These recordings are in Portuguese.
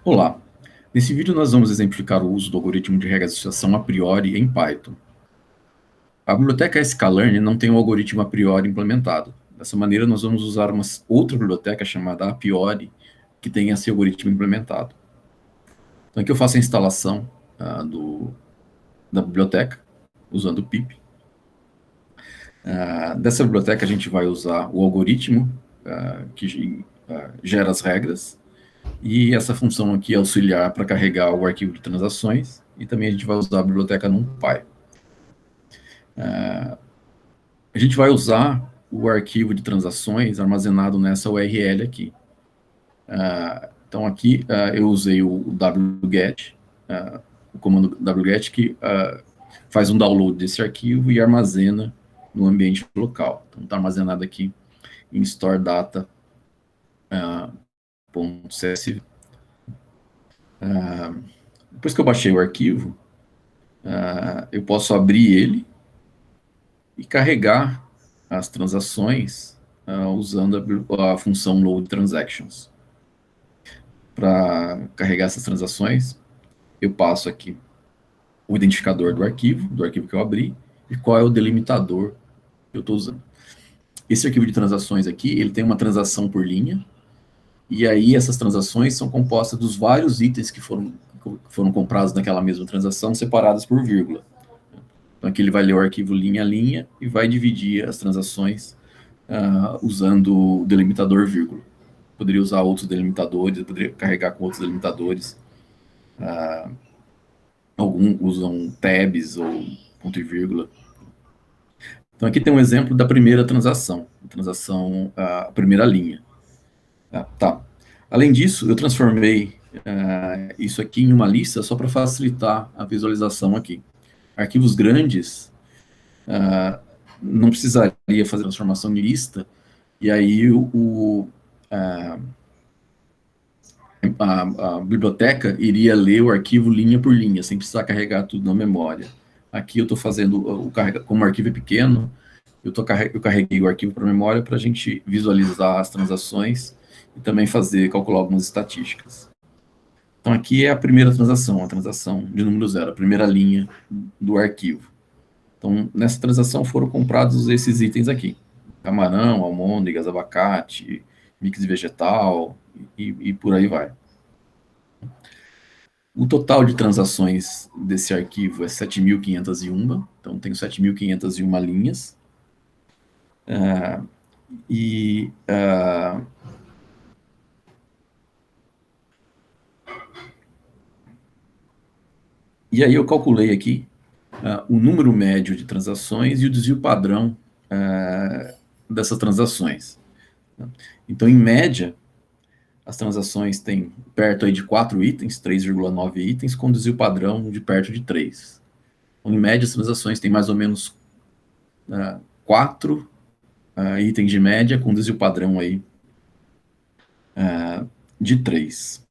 Olá, nesse vídeo nós vamos exemplificar o uso do algoritmo de regra de associação a priori em Python. A biblioteca sklearn não tem um algoritmo a priori implementado. Dessa maneira, nós vamos usar uma outra biblioteca chamada a priori, que tem esse algoritmo implementado. Então aqui eu faço a instalação da biblioteca, usando o pip. Dessa biblioteca a gente vai usar o algoritmo que gera as regras, e essa função aqui é auxiliar para carregar o arquivo de transações, e também a gente vai usar a biblioteca NumPy. A gente vai usar o arquivo de transações armazenado nessa URL aqui. Então aqui eu usei o wget, o comando wget que faz um download desse arquivo e armazena no ambiente local. Então está armazenado aqui em storedata.csv. Depois que eu baixei o arquivo, eu posso abrir ele e carregar as transações usando a função load transactions. Para carregar essas transações, eu passo aqui o identificador do arquivo que eu abri, e qual é o delimitador que eu estou usando. Esse arquivo de transações aqui, ele tem uma transação por linha, e aí essas transações são compostas dos vários itens que foram comprados naquela mesma transação, separadas por vírgula. Então aqui ele vai ler o arquivo linha a linha e vai dividir as transações usando o delimitador vírgula. Poderia usar outros delimitadores, poderia carregar com outros delimitadores. Alguns usam tabs ou ponto e vírgula. Então aqui tem um exemplo da primeira transação, a primeira linha. Tá. Além disso, eu transformei isso aqui em uma lista só para facilitar a visualização aqui. Arquivos grandes não precisaria fazer transformação em lista, e aí a biblioteca iria ler o arquivo linha por linha, sem precisar carregar tudo na memória. Aqui eu estou fazendo, como o arquivo é pequeno, eu carreguei o arquivo para a memória para a gente visualizar as transações e também calcular algumas estatísticas. Então aqui é a primeira transação, a transação de número 0, a primeira linha do arquivo. Então nessa transação foram comprados esses itens aqui: camarão, almôndegas, abacate, mix vegetal e por aí vai. O total de transações desse arquivo é 7.501, então tenho 7.501 linhas. E aí eu calculei aqui o número médio de transações e o desvio padrão dessas transações. Então, em média, as transações têm perto aí de 4 itens, 3,9 itens, com desvio padrão de perto de 3. Então, em média, as transações têm mais ou menos 4 itens de média, com desvio padrão aí de 3.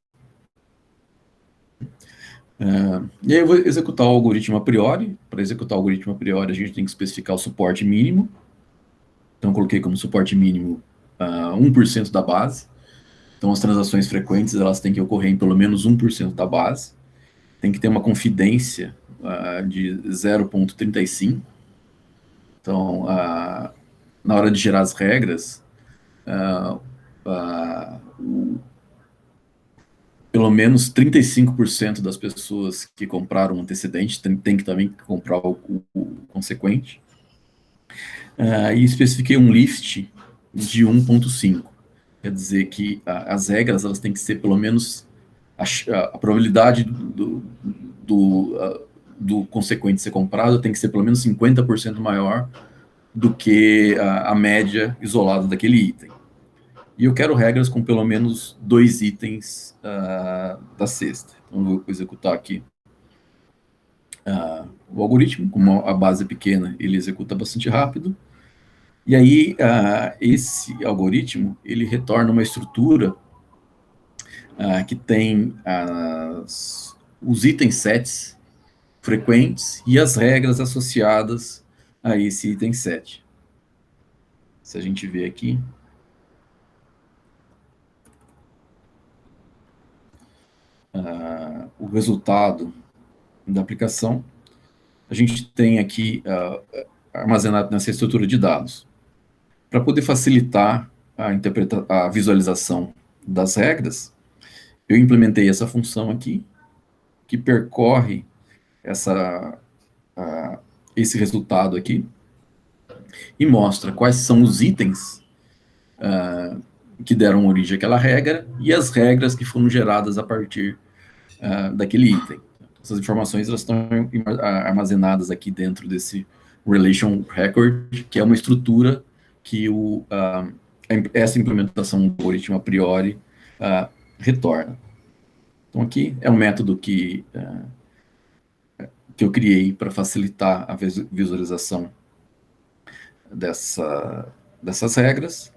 E aí eu vou executar o algoritmo a priori. Para executar o algoritmo a priori, a gente tem que especificar o suporte mínimo. Então, eu coloquei como suporte mínimo 1% da base. Então, as transações frequentes elas têm que ocorrer em pelo menos 1% da base. Tem que ter uma confidência de 0,35. Então, na hora de gerar as regras, pelo menos 35% das pessoas que compraram o antecedente tem que também comprar o consequente. E especifiquei um lift de 1,5. Quer dizer que as regras elas têm que ser pelo menos a probabilidade do consequente ser comprado tem que ser pelo menos 50% maior do que a média isolada daquele item. E eu quero regras com pelo menos 2 itens da cesta. Então, eu vou executar aqui o algoritmo. Como a base é pequena, ele executa bastante rápido. E aí, esse algoritmo, ele retorna uma estrutura que tem os itens sets frequentes e as regras associadas a esse item set. Se a gente vê aqui, o resultado da aplicação, a gente tem aqui armazenado nessa estrutura de dados. Para poder facilitar a visualização das regras, eu implementei essa função aqui, que percorre esse resultado aqui, e mostra quais são os itens que deram origem àquela regra, e as regras que foram geradas a partir daquele item. Essas informações elas estão armazenadas aqui dentro desse Relation Record, que é uma estrutura que essa implementação do algoritmo a priori retorna. Então, aqui é um método que eu criei para facilitar a visualização dessas regras.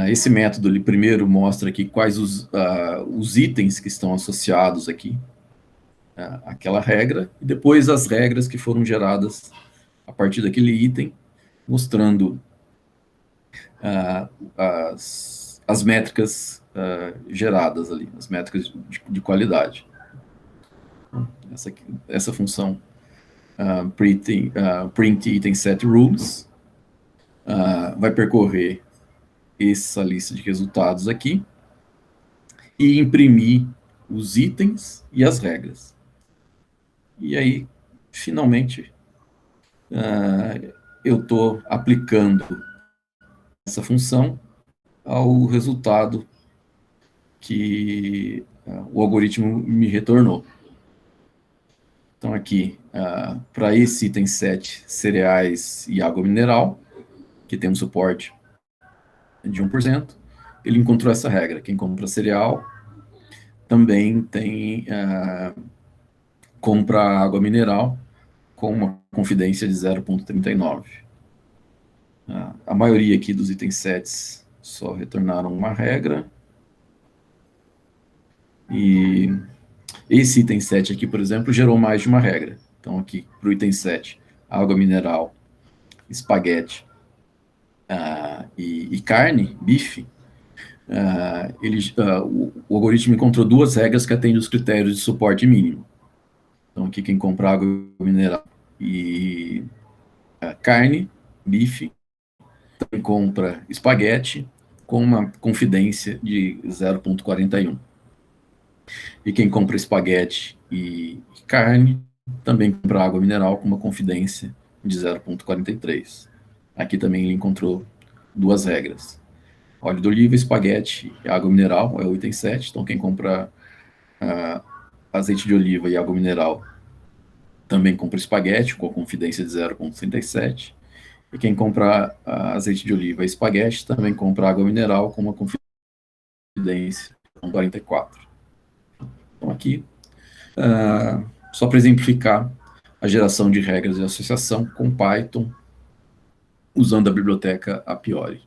Esse método, ele primeiro mostra aqui quais os itens que estão associados aqui àquela regra, e depois as regras que foram geradas a partir daquele item, mostrando as métricas geradas ali, as métricas de qualidade. Essa função print item set rules vai percorrer essa lista de resultados aqui e imprimir os itens e as regras. E aí, finalmente, eu estou aplicando essa função ao resultado que o algoritmo me retornou. Então, aqui, para esse item 7, cereais e água mineral, que tem um suporte de 1%, ele encontrou essa regra. Quem compra cereal também compra água mineral com uma confidência de 0,39. A maioria aqui dos itens 7 só retornaram uma regra. E esse item 7 aqui, por exemplo, gerou mais de uma regra. Então, aqui, para o item 7, água mineral, espaguete e carne, bife, o algoritmo encontrou duas regras que atendem os critérios de suporte mínimo. Então, aqui, quem compra água mineral e carne, bife, também compra espaguete com uma confidência de 0,41. E quem compra espaguete e carne também compra água mineral com uma confidência de 0,43. Aqui também ele encontrou duas regras. Óleo de oliva, espaguete e água mineral é o item 7. Então, quem compra azeite de oliva e água mineral também compra espaguete com a confidência de 0,37. E quem compra azeite de oliva e espaguete também compra água mineral com uma confidência de 44. Então, aqui, só para exemplificar a geração de regras de associação com Python, usando a biblioteca a priori.